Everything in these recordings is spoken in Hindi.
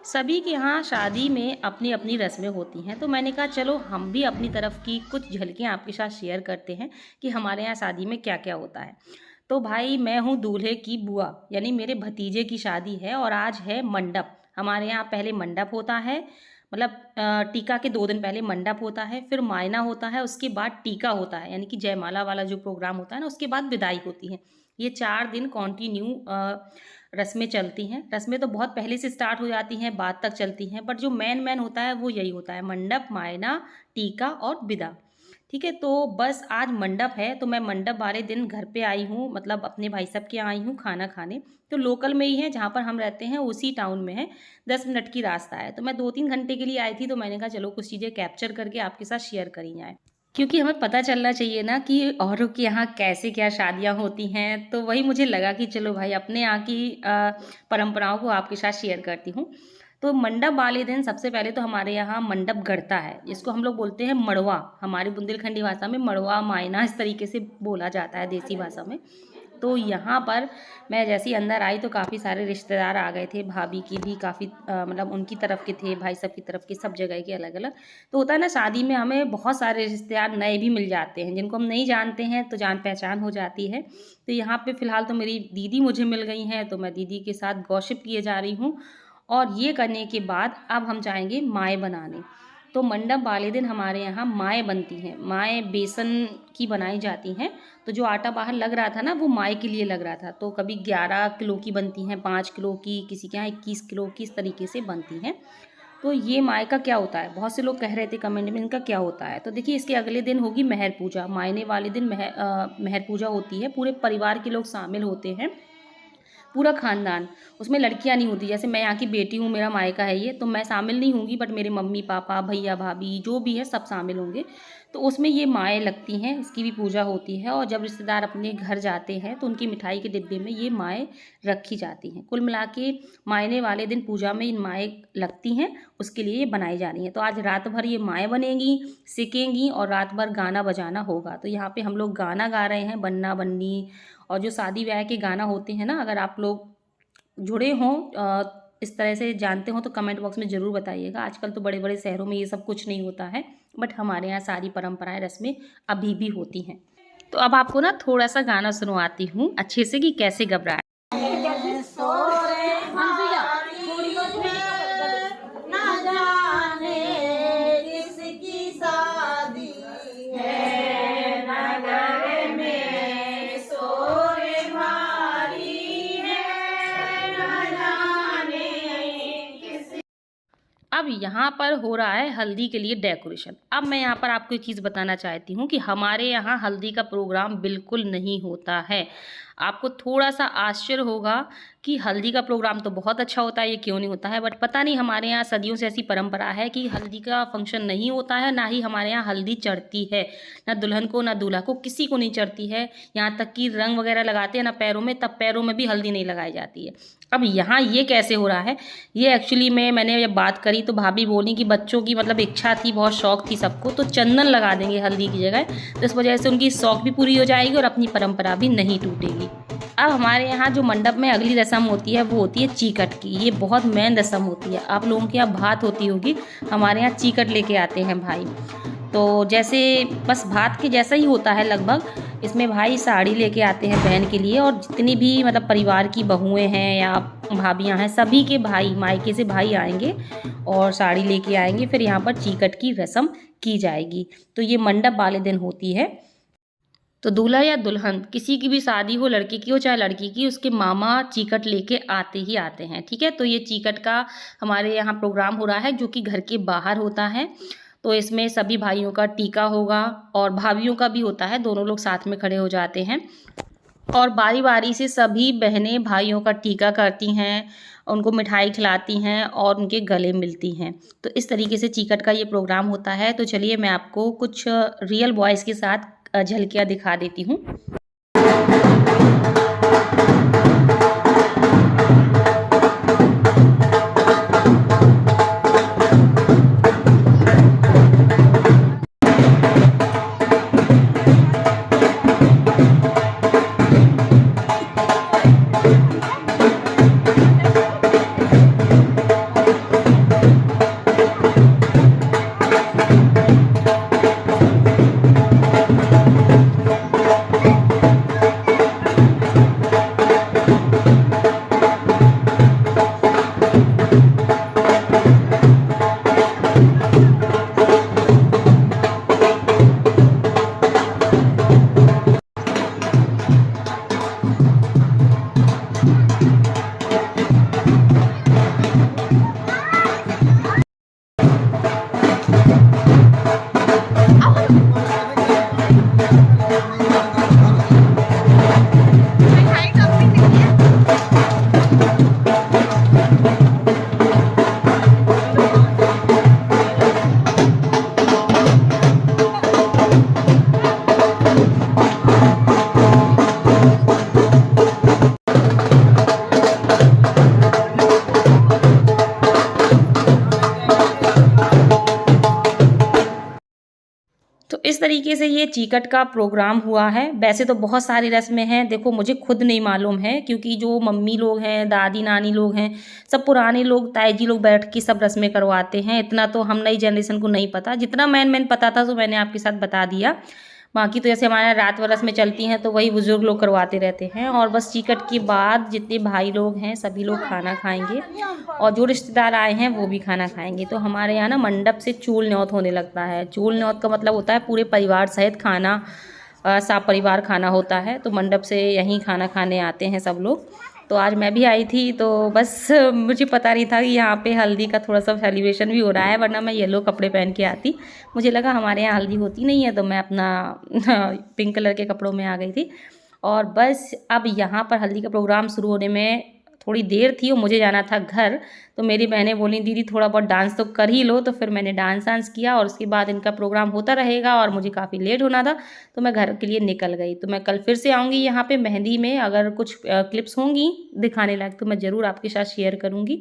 सभी के यहाँ शादी में अपनी अपनी रस्में होती हैं, तो मैंने कहा चलो हम भी अपनी तरफ की कुछ झलकियाँ आपके साथ शेयर करते हैं कि हमारे यहाँ शादी में क्या क्या होता है। तो भाई मैं हूँ दूल्हे की बुआ, यानी मेरे भतीजे की शादी है और आज है मंडप। हमारे यहाँ पहले मंडप होता है, मतलब टीका के 2 दिन पहले मंडप होता है, फिर मायना होता है, उसके बाद टीका होता है, यानी कि जयमाला वाला जो प्रोग्राम होता है ना, उसके बाद विदाई होती है। ये 4 दिन कॉन्टिन्यू रस्में चलती हैं। रस्में तो बहुत पहले से स्टार्ट हो जाती हैं, बाद तक चलती हैं, बट जो मेन होता है वो यही होता है, मंडप, मायना, टीका और विदा। ठीक है, तो बस आज मंडप है, तो मैं मंडप वाले दिन घर पे आई हूँ, मतलब अपने भाई साहब के यहाँ आई हूँ खाना खाने। तो लोकल में ही है, जहाँ पर हम रहते हैं उसी टाउन में है, 10 मिनट की रास्ता है। तो मैं 2-3 घंटे के लिए आई थी, तो मैंने कहा चलो कुछ चीज़ें कैप्चर करके आपके साथ शेयर करी जाए, क्योंकि हमें पता चलना चाहिए ना कि औरों के यहाँ कैसे क्या शादियाँ होती हैं। तो वही मुझे लगा कि चलो भाई अपने यहाँ की परंपराओं को आपके साथ शेयर करती हूँ। तो मंडप वाले दिन सबसे पहले तो हमारे यहाँ मंडप गड़ता है, जिसको हम लोग बोलते हैं मड़वा। हमारी बुंदेलखंडी भाषा में मड़वा, मायना इस तरीके से बोला जाता है देसी भाषा में। तो यहाँ पर मैं जैसे ही अंदर आई तो काफ़ी सारे रिश्तेदार आ गए थे, भाभी की भी काफ़ी मतलब उनकी तरफ के थे, भाई साहब की तरफ के, सब जगह के अलग अलग। तो होता है ना शादी में हमें बहुत सारे रिश्तेदार नए भी मिल जाते हैं, जिनको हम नहीं जानते हैं, तो जान पहचान हो जाती है। तो यहाँ पे फ़िलहाल तो मेरी दीदी मुझे मिल गई हैं, तो मैं दीदी के साथ गॉसिप किए जा रही हूँ। और ये करने के बाद अब हम जाएंगे माएँ बनाने। तो मंडप वाले दिन हमारे यहाँ माएँ बनती हैं। माएँ बेसन की बनाई जाती हैं। तो जो आटा बाहर लग रहा था ना, वो माए के लिए लग रहा था। तो कभी 11 किलो की बनती हैं, 5 किलो की, किसी के यहाँ 21 किलो की, इस तरीके से बनती हैं। तो ये माए का क्या होता है, बहुत से लोग कह रहे थे कमेंट में इनका क्या होता है। तो देखिए, इसके अगले दिन होगी मेहर पूजा। मायने वाले दिन मेहर पूजा होती है, पूरे परिवार के लोग शामिल होते हैं, पूरा खानदान। उसमें लड़कियां नहीं होती, जैसे मैं यहाँ की बेटी हूँ, मेरा मायका है ये, तो मैं शामिल नहीं होंगी, बट मेरे मम्मी पापा, भैया भाभी जो भी है सब शामिल होंगे। तो उसमें ये माएँ लगती हैं, इसकी भी पूजा होती है। और जब रिश्तेदार अपने घर जाते हैं तो उनकी मिठाई के डिब्बे में ये माएँ रखी जाती हैं। कुल मिला के मायने वाले दिन पूजा में इन माएँ लगती हैं, उसके लिए ये बनाई जा रही हैं। तो आज रात भर ये माएँ बनेंगी, सेकेंगी और रात भर गाना बजाना होगा। तो यहाँ पे हम लोग गाना गा रहे हैं, बन्ना बन्नी, और जो शादी ब्याह के गाना होते हैं ना, अगर आप लोग जुड़े हों, इस तरह से जानते हो, तो कमेंट बॉक्स में ज़रूर बताइएगा। आजकल तो बड़े बड़े शहरों में ये सब कुछ नहीं होता है, बट हमारे यहाँ सारी परंपराएं, रस्में अभी भी होती हैं। तो अब आपको ना थोड़ा सा गाना सुनवाती हूँ अच्छे से कि कैसे घबराए। अब यहाँ पर हो रहा है हल्दी के लिए डेकोरेशन। अब मैं यहाँ पर आपको एक चीज़ बताना चाहती हूँ कि हमारे यहाँ हल्दी का प्रोग्राम बिल्कुल नहीं होता है। आपको थोड़ा सा आश्चर्य होगा कि हल्दी का प्रोग्राम तो बहुत अच्छा होता है, ये क्यों नहीं होता है। बट पता नहीं, हमारे यहाँ सदियों से ऐसी परंपरा है कि हल्दी का फंक्शन नहीं होता है, ना ही हमारे यहाँ हल्दी चढ़ती है, ना दुल्हन को ना दूल्हा को, किसी को नहीं चढ़ती है। यहाँ तक कि रंग वगैरह लगाते हैं ना पैरों में, तब पैरों में भी हल्दी नहीं लगाई जाती है। अब यहाँ ये कैसे हो रहा है, ये एक्चुअली मैंने जब बात करी तो भाभी बोली कि बच्चों की मतलब इच्छा थी, बहुत शौक थी सबको, तो चंदन लगा देंगे हल्दी की जगह। तो इस वजह से उनकी शौक भी पूरी हो जाएगी और अपनी परंपरा भी नहीं टूटेगी। अब हमारे यहाँ जो मंडप में अगली रस्म होती है वो होती है चीकट की। ये बहुत मेन रस्म होती है। आप लोगों के यहाँ भात होती होगी, हमारे यहाँ चीकट लेके आते हैं भाई। तो जैसे बस भात के जैसा ही होता है लगभग। इसमें भाई साड़ी लेके आते हैं बहन के लिए, और जितनी भी मतलब परिवार की बहुएं हैं या भाभियां हैं, सभी के भाई, मायके से भाई आएंगे और साड़ी लेके आएंगे। फिर यहाँ पर चीकट की रस्म की जाएगी। तो ये मंडप वाले दिन होती है। तो दूल्हा या दुल्हन, किसी की भी शादी हो, लड़के की हो चाहे लड़की की, उसके मामा चीकट लेके आते ही आते हैं। ठीक है, तो ये चीकट का हमारे यहाँ प्रोग्राम हो रहा है, जो कि घर के बाहर होता है। तो इसमें सभी भाइयों का टीका होगा और भाभियों का भी होता है, दोनों लोग साथ में खड़े हो जाते हैं और बारी बारी से सभी बहनें भाइयों का टीका करती हैं, उनको मिठाई खिलाती हैं और उनके गले मिलती हैं। तो इस तरीके से चीकट का ये प्रोग्राम होता है। तो चलिए मैं आपको कुछ रियल बॉयज़ के साथ झलकियाँ दिखा देती हूँ। इस तरीके से ये चीकट का प्रोग्राम हुआ है। वैसे तो बहुत सारी रस्में हैं, देखो मुझे खुद नहीं मालूम है, क्योंकि जो मम्मी लोग हैं, दादी नानी लोग हैं, सब पुराने लोग, ताई जी लोग बैठ के सब रस्में करवाते हैं। इतना तो हम नई जनरेशन को नहीं पता, जितना मैन पता था तो मैंने आपके साथ बता दिया। बाकी तो जैसे हमारे यहाँ रात व रस्में चलती हैं तो वही बुजुर्ग लोग करवाते रहते हैं। और बस चीकट के बाद जितने भाई लोग हैं सभी लोग खाना खाएंगे, और जो रिश्तेदार आए हैं वो भी खाना खाएंगे। तो हमारे यहाँ ना मंडप से चूल न्योत होने लगता है। चूल न्योत का मतलब होता है पूरे परिवार सहित खाना, सब परिवार खाना होता है। तो मंडप से यहीं खाना खाने आते हैं सब लोग। तो आज मैं भी आई थी, तो बस मुझे पता नहीं था कि यहाँ पे हल्दी का थोड़ा सा सेलिब्रेशन भी हो रहा है, वरना मैं येलो कपड़े पहन के आती। मुझे लगा हमारे यहाँ हल्दी होती नहीं है, तो मैं अपना पिंक कलर के कपड़ों में आ गई थी। और बस अब यहाँ पर हल्दी का प्रोग्राम शुरू होने में थोड़ी देर थी और मुझे जाना था घर। तो मेरी बहनें बोली दीदी थोड़ा बहुत डांस तो कर ही लो। तो फिर मैंने डांस किया, और उसके बाद इनका प्रोग्राम होता रहेगा और मुझे काफ़ी लेट होना था, तो मैं घर के लिए निकल गई। तो मैं कल फिर से आऊँगी यहाँ पे मेहंदी में, अगर कुछ क्लिप्स होंगी दिखाने लायक तो मैं ज़रूर आपके साथ शेयर करूँगी।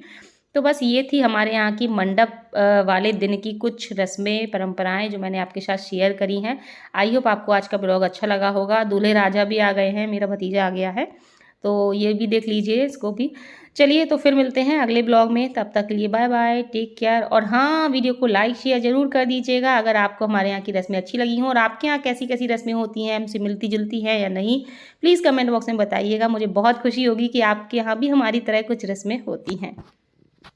तो बस ये थी हमारे यहाँ की मंडप वाले दिन की कुछ रस्में परंपराएं जो मैंने आपके साथ शेयर करी हैं। आई होप आपको आज का ब्लॉग अच्छा लगा होगा। दूल्हे राजा भी आ गए हैं, मेरा भतीजा आ गया है, तो ये भी देख लीजिए इसको भी। चलिए तो फिर मिलते हैं अगले ब्लॉग में, तब तक के लिए बाय बाय, टेक केयर। और हाँ, वीडियो को लाइक शेयर ज़रूर कर दीजिएगा अगर आपको हमारे यहाँ की रस्में अच्छी लगी हों, और आपके यहाँ कैसी कैसी रस्में होती हैं, हमसे मिलती जुलती हैं या नहीं, प्लीज़ कमेंट बॉक्स में बताइएगा। मुझे बहुत खुशी होगी कि आपके यहाँ भी हमारी तरह कुछ रस्में होती हैं।